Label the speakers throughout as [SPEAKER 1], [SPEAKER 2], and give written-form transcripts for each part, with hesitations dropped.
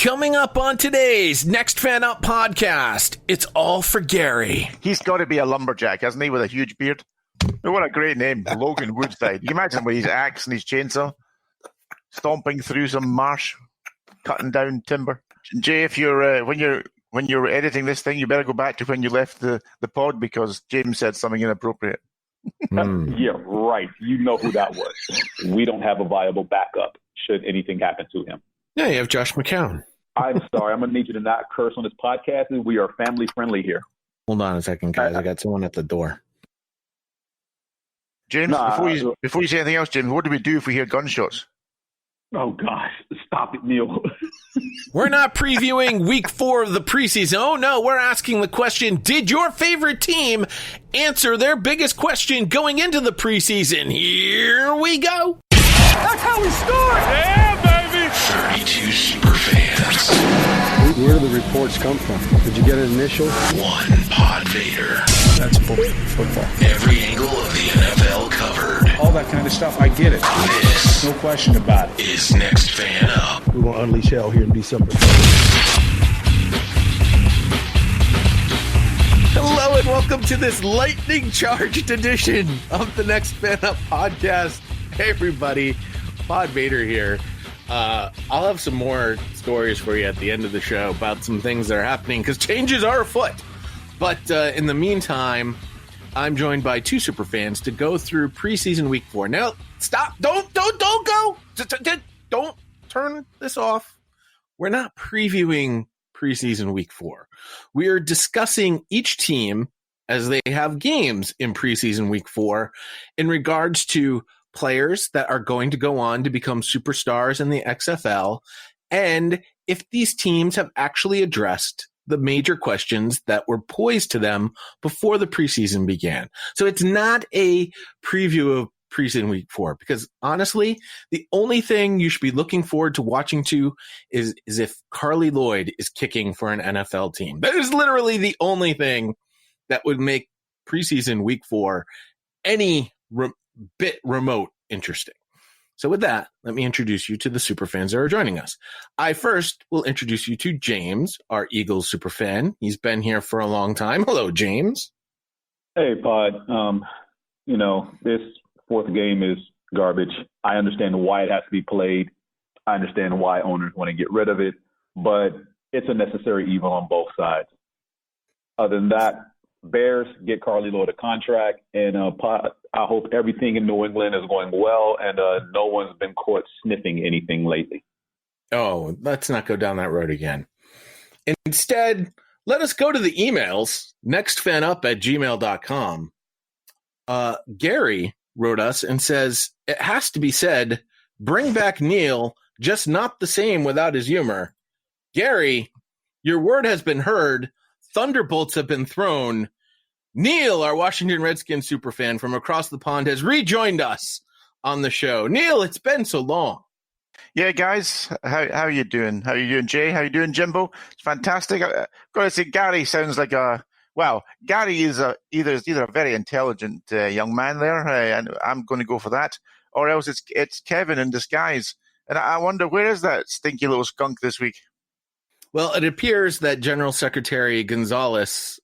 [SPEAKER 1] Coming up on today's Next Fan Up podcast, it's all for Gary.
[SPEAKER 2] He's got to be a lumberjack, hasn't he, with a huge beard? Oh, what a great name, Logan Woodside. You can imagine with his axe and his chainsaw, stomping through some marsh, cutting down timber. Jay, if you're when you're editing this thing, you better go back to when you left the pod because James said something inappropriate.
[SPEAKER 3] Yeah, right. You know who that was. We don't have a viable backup should anything happen to him.
[SPEAKER 1] Yeah, you have Josh McCown.
[SPEAKER 3] I'm sorry. I'm going to need you to not curse on this podcast. We are family friendly here.
[SPEAKER 1] Hold on a second, guys. I got someone at the door.
[SPEAKER 2] James, before you say anything else, James, what do we do if we hear gunshots?
[SPEAKER 3] Oh, gosh. Stop it, Neil.
[SPEAKER 1] We're not previewing week 4 of the preseason. Oh, no. We're asking the question, did your favorite team answer their biggest question going into the preseason? Here we go.
[SPEAKER 4] That's how we start. Yeah, baby.
[SPEAKER 5] 32 SuperFans.
[SPEAKER 6] Where do the reports come from? Did you get an initial?
[SPEAKER 5] One PodVader.
[SPEAKER 6] That's football.
[SPEAKER 5] Every angle of the NFL covered.
[SPEAKER 6] All that kind of stuff, I get it.
[SPEAKER 5] This,
[SPEAKER 6] no question about it,
[SPEAKER 5] is Next Fan Up.
[SPEAKER 6] We're going to unleash hell here in December.
[SPEAKER 1] Hello and welcome to this lightning-charged edition of the Next Fan Up podcast. Hey, everybody. PodVader here. I'll have some more stories for you at the end of the show about some things that are happening because changes are afoot. But in the meantime, I'm joined by two superfans to go through preseason week 4. Now, stop. Don't go. Don't turn this off. We're not previewing preseason week 4. We are discussing each team as they have games in preseason week 4 in regards to players that are going to go on to become superstars in the XFL, and if these teams have actually addressed the major questions that were posed to them before the preseason began. So it's not a preview of preseason week 4, because honestly, the only thing you should be looking forward to watching is if Carly Lloyd is kicking for an NFL team. That is literally the only thing that would make preseason week 4 any bit remote interesting. So with that, let me introduce you to the superfans that are joining us. I first will introduce you to James, our Eagles superfan. He's been here for a long time. Hello, James.
[SPEAKER 3] Hey, Pod. This fourth game is garbage. I understand why it has to be played. I understand why owners want to get rid of it, but it's a necessary evil on both sides. Other than that, Bears get Carly Lloyd a contract, and I hope everything in New England is going well, and no one's been caught sniffing anything lately.
[SPEAKER 1] Oh, let's not go down that road again. Instead, let us go to the emails, nextfanup@gmail.com. Gary wrote us and says, it has to be said, bring back Neil, just not the same without his humor. Gary, your word has been heard. Thunderbolts have been thrown. Neil, our Washington Redskins superfan from across the pond, has rejoined us on the show. Neil, it's been so long.
[SPEAKER 2] Yeah, guys, how are you doing? How are you doing, Jay? How are you doing, Jimbo? It's fantastic. I've got to say, Gary sounds like Gary is either a very intelligent young man there, and I'm going to go for that, or else it's Kevin in disguise. And I wonder, where is that stinky little skunk this week?
[SPEAKER 1] Well, it appears that General Secretary Gonzalez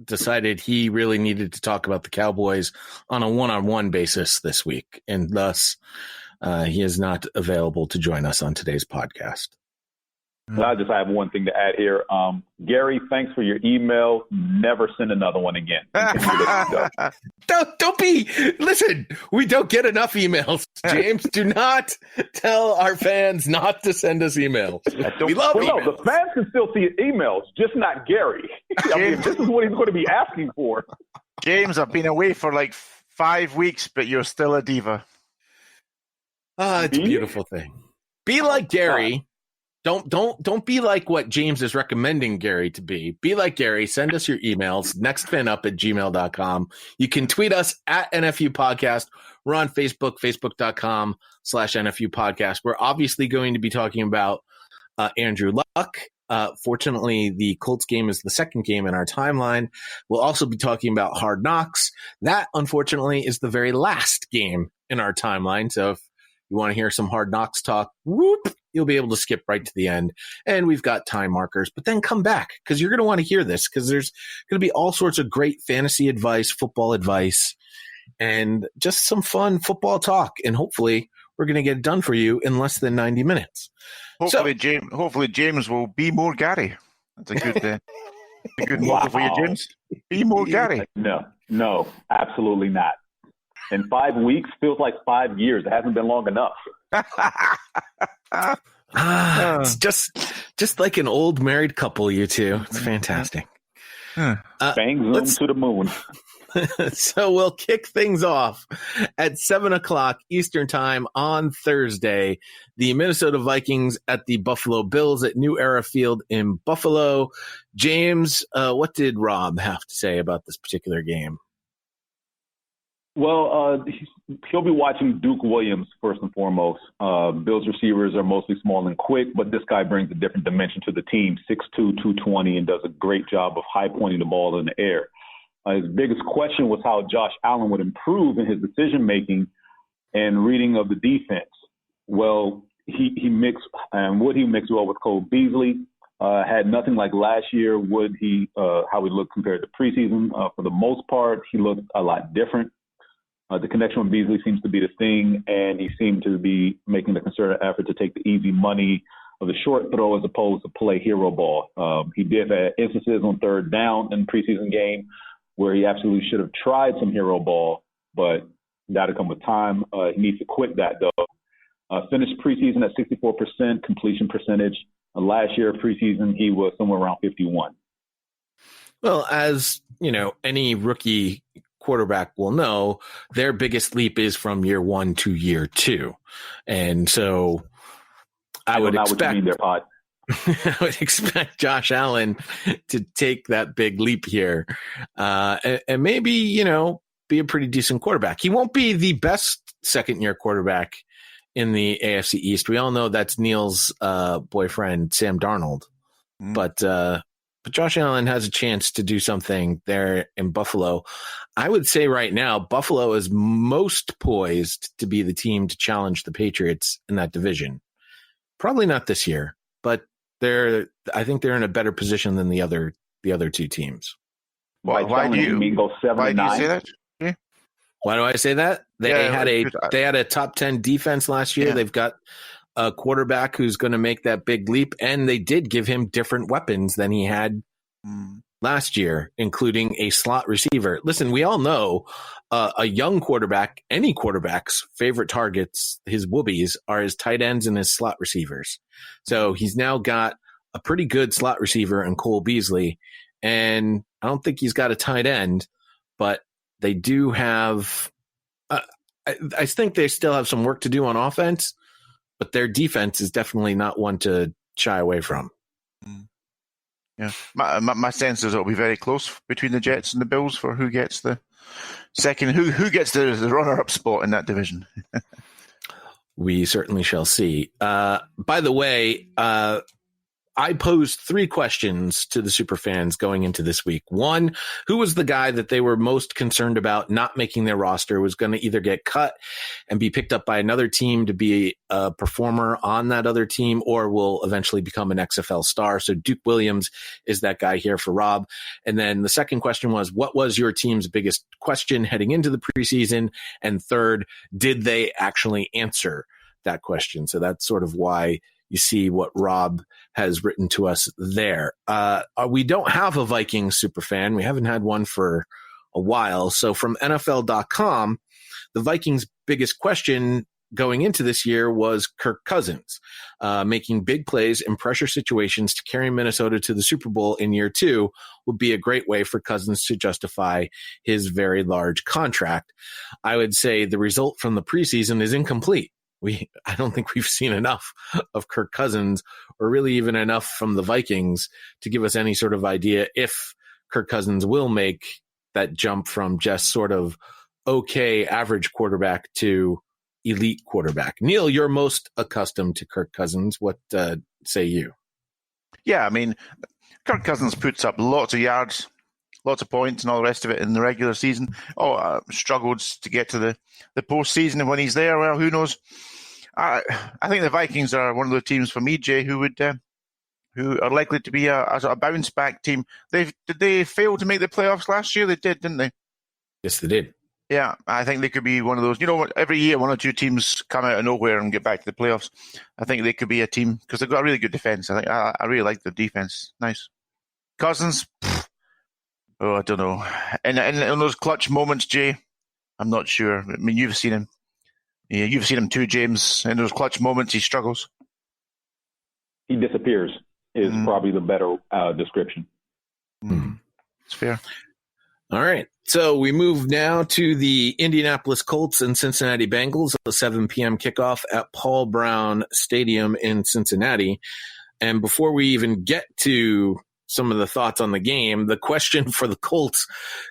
[SPEAKER 1] decided he really needed to talk about the Cowboys on a one-on-one basis this week, and thus he is not available to join us on today's podcast.
[SPEAKER 3] I just have one thing to add here. Gary, thanks for your email. Never send another one again.
[SPEAKER 1] Don't be. Listen, we don't get enough emails. James, do not tell our fans not to send us emails. We love emails.
[SPEAKER 3] No, the fans can still see emails, just not Gary. This is what he's going to be asking for.
[SPEAKER 2] James, I've been away for like 5 weeks, but you're still a diva.
[SPEAKER 1] It's a beautiful thing. Be like Gary. Don't be like what James is recommending Gary to be. Be like Gary. Send us your emails, nextfanup@gmail.com. You can tweet us at NFU Podcast. We're on Facebook, facebook.com/NFU Podcast. We're obviously going to be talking about Andrew Luck. Fortunately, the Colts game is the second game in our timeline. We'll also be talking about Hard Knocks. That, unfortunately, is the very last game in our timeline. So if you want to hear some Hard Knocks talk, whoop, you'll be able to skip right to the end. And we've got time markers, but then come back because you're going to want to hear this because there's going to be all sorts of great fantasy advice, football advice, and just some fun football talk. And hopefully we're going to get it done for you in less than 90 minutes.
[SPEAKER 2] Hopefully James will be more Gary. That's a good motto for you, James. Be more Gary.
[SPEAKER 3] No, absolutely not. And 5 weeks feels like 5 years. It hasn't been long enough.
[SPEAKER 1] It's just like an old married couple, you two. It's fantastic.
[SPEAKER 3] Bang zoom to the moon.
[SPEAKER 1] So we'll kick things off at 7:00 Eastern time on Thursday. The Minnesota Vikings at the Buffalo Bills at New Era Field in Buffalo. James, what did Rob have to say about this particular game?
[SPEAKER 3] Well, he'll be watching Duke Williams first and foremost. Bills receivers are mostly small and quick, but this guy brings a different dimension to the team, 6'2", 220, and does a great job of high pointing the ball in the air. His biggest question was how Josh Allen would improve in his decision-making and reading of the defense. Well, he mixed well with Cole Beasley. Had nothing like last year. How he looked compared to preseason? For the most part, he looked a lot different. The connection with Beasley seems to be the thing, and he seemed to be making the concerted effort to take the easy money of the short throw as opposed to play hero ball. He did have instances on third down in the preseason game where he absolutely should have tried some hero ball, but that'll come with time. He needs to quit that, though. Finished preseason at 64% completion percentage. Last year, preseason, he was somewhere around 51.
[SPEAKER 1] Well, as you know, any rookie quarterback will know, their biggest leap is from year 1 to year 2. And so I would expect
[SPEAKER 3] what you mean there, Pod.
[SPEAKER 1] I would expect Josh Allen to take that big leap here and maybe, be a pretty decent quarterback. He won't be the best second-year quarterback in the AFC East. We all know that's Neil's boyfriend, Sam Darnold. But Josh Allen has a chance to do something there in Buffalo. I would say right now, Buffalo is most poised to be the team to challenge the Patriots in that division. Probably not this year, but I think they're in a better position than the other two teams.
[SPEAKER 2] Why do you say that? Yeah.
[SPEAKER 1] Why do I say that? They had a top 10 defense last year. Yeah. They've got a quarterback who's going to make that big leap, and they did give him different weapons than he had last year, including a slot receiver. Listen, we all know a young quarterback, any quarterback's favorite targets, his whoobies, are his tight ends and his slot receivers. So he's now got a pretty good slot receiver in Cole Beasley, and I don't think he's got a tight end, but they do have I think they still have some work to do on offense, but their defense is definitely not one to shy away from.
[SPEAKER 2] Yeah, my sense is it'll be very close between the Jets and the Bills for who gets the second, who gets the runner-up spot in that division.
[SPEAKER 1] We certainly shall see. By the way, I posed 3 questions to the SuperFans going into this week. 1, who was the guy that they were most concerned about not making their roster, was going to either get cut and be picked up by another team to be a performer on that other team, or will eventually become an XFL star. So Duke Williams is that guy here for Rob. And then the second question was, what was your team's biggest question heading into the preseason? And third, did they actually answer that question? So that's sort of why you see what Rob has written to us there. We don't have a Vikings superfan. We haven't had one for a while. So from NFL.com, the Vikings' biggest question going into this year was Kirk Cousins, making big plays in pressure situations to carry Minnesota to the Super Bowl in year 2 would be a great way for Cousins to justify his very large contract. I would say the result from the preseason is incomplete. I don't think we've seen enough of Kirk Cousins, or really even enough from the Vikings, to give us any sort of idea if Kirk Cousins will make that jump from just sort of okay average quarterback to elite quarterback. Neil, you're most accustomed to Kirk Cousins. What say you?
[SPEAKER 2] Yeah, I mean, Kirk Cousins puts up lots of yards, lots of points and all the rest of it in the regular season. Struggles to get to the postseason, and when he's there, well, who knows? I think the Vikings are one of the teams for me, Jay, who are likely to be a bounce back team. Did they fail to make the playoffs last year? They did, didn't they?
[SPEAKER 1] Yes, they did.
[SPEAKER 2] Yeah, I think they could be one of those. You know, every year one or two teams come out of nowhere and get back to the playoffs. I think they could be a team because they've got a really good defense. I really like the defense. Nice. Cousins. Oh, I don't know. And in those clutch moments, Jay, I'm not sure. I mean, you've seen him. Yeah, you've seen him too, James. In those clutch moments, he struggles.
[SPEAKER 3] He disappears is probably the better description.
[SPEAKER 2] It's fair.
[SPEAKER 1] All right. So we move now to the Indianapolis Colts and Cincinnati Bengals, a 7 p.m. kickoff at Paul Brown Stadium in Cincinnati. And before we even get to some of the thoughts on the game, the question for the Colts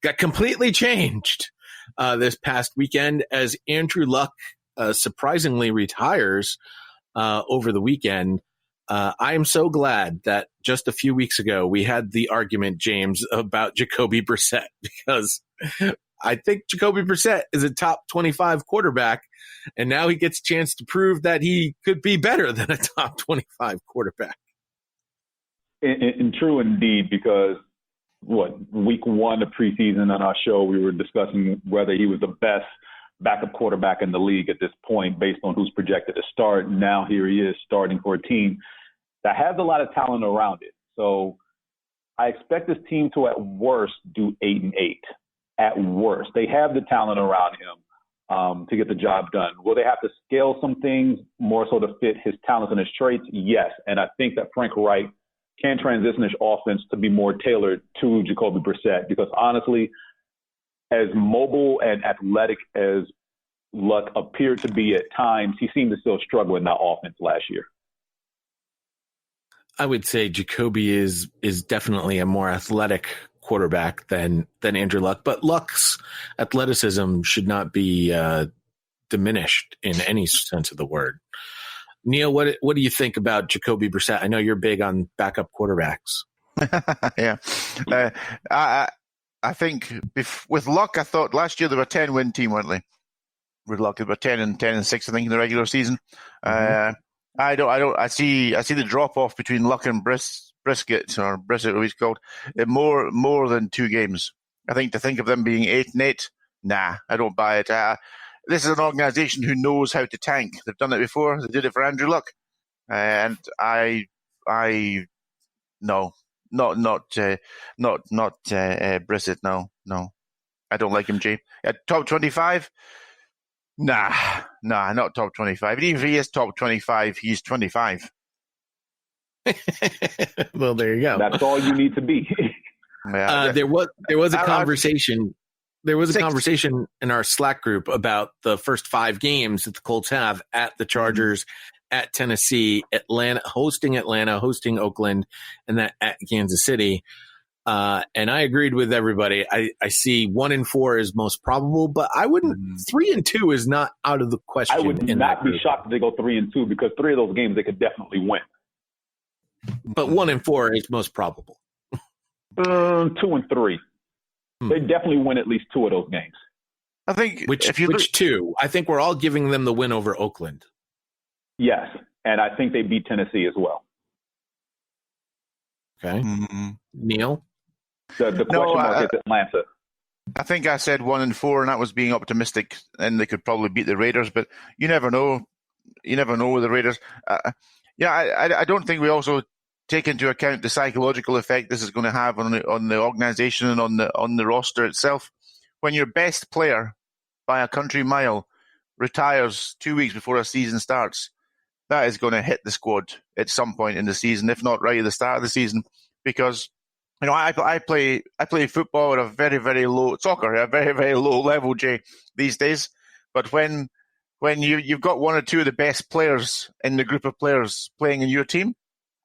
[SPEAKER 1] got completely changed this past weekend as Andrew Luck surprisingly retires over the weekend. I am so glad that just a few weeks ago we had the argument, James, about Jacoby Brissett, because I think Jacoby Brissett is a top 25 quarterback, and now he gets a chance to prove that he could be better than a top 25 quarterback.
[SPEAKER 3] And true indeed, because week one of preseason on our show, we were discussing whether he was the best backup quarterback in the league at this point based on who's projected to start. Now here he is starting for a team that has a lot of talent around it. So I expect this team to at worst do 8-8. At worst. They have the talent around him to get the job done. Will they have to scale some things more so to fit his talents and his traits? Yes. And I think that Frank Reich can transition his offense to be more tailored to Jacoby Brissett, because honestly, as mobile and athletic as Luck appeared to be at times, he seemed to still struggle in that offense last year.
[SPEAKER 1] I would say Jacoby is definitely a more athletic quarterback than Andrew Luck, but Luck's athleticism should not be diminished in any sense of the word. Neil, what do you think about Jacoby Brissett? I know you're big on backup quarterbacks.
[SPEAKER 2] Yeah. I think with Luck, I thought last year they were a 10-win team, weren't they? With Luck, they were 10-6, I think, in the regular season. I see the drop off between Luck and Brisket, or Brissett, what he's called, more than 2 games. I think to think of them being 8-8, nah, I don't buy it. This is an organization who knows how to tank. They've done it before. They did it for Andrew Luck, and no, not Brissett. No, I don't like him. Jay, top 25. Nah, not top 25. And even if he is top 25, he's 25.
[SPEAKER 1] Well, there you go.
[SPEAKER 3] That's all you need to be.
[SPEAKER 1] There was a conversation. There was a conversation in our Slack group about the first 5 games that the Colts have at the Chargers, at Tennessee, hosting Atlanta, hosting Oakland, and that at Kansas City. And I agreed with everybody. I see 1-4 is most probable, but I wouldn't. 3-2 is not out of the question.
[SPEAKER 3] I would not be shocked if they go 3-2, because 3 of those games they could definitely win.
[SPEAKER 1] But 1-4 is most probable.
[SPEAKER 3] 2-3. They definitely win at least 2 of those games.
[SPEAKER 2] I think
[SPEAKER 1] which 2? I think we're all giving them the win over Oakland.
[SPEAKER 3] Yes, and I think they beat Tennessee as well.
[SPEAKER 1] Okay, Neil.
[SPEAKER 3] The question mark is Atlanta.
[SPEAKER 2] I think I said 1-4, and that was being optimistic, and they could probably beat the Raiders. But you never know. You never know with the Raiders. I don't think we also take into account the psychological effect this is going to have on the organization and on the roster itself. When your best player by a country mile retires 2 weeks before a season starts, that is going to hit the squad at some point in the season, if not right at the start of the season. Because I play football at a very, very low soccer at a very, very low level, Jay, these days. But when you've got 1 or 2 of the best players in the group of players playing in your team,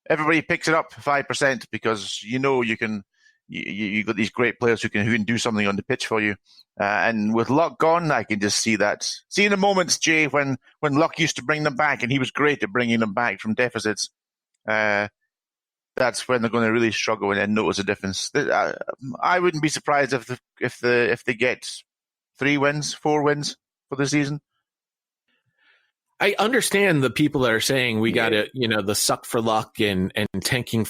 [SPEAKER 2] everybody picks it up 5% because you got these great players who can do something on the pitch for you. And with Luck gone, I can just see that. See in the moments, Jay, when Luck used to bring them back, and he was great at bringing them back from deficits. That's when they're going to really struggle and then notice a difference. I wouldn't be surprised if they get 3 wins, 4 wins for the season.
[SPEAKER 1] I understand the people that are saying we got to, the suck for luck and tanking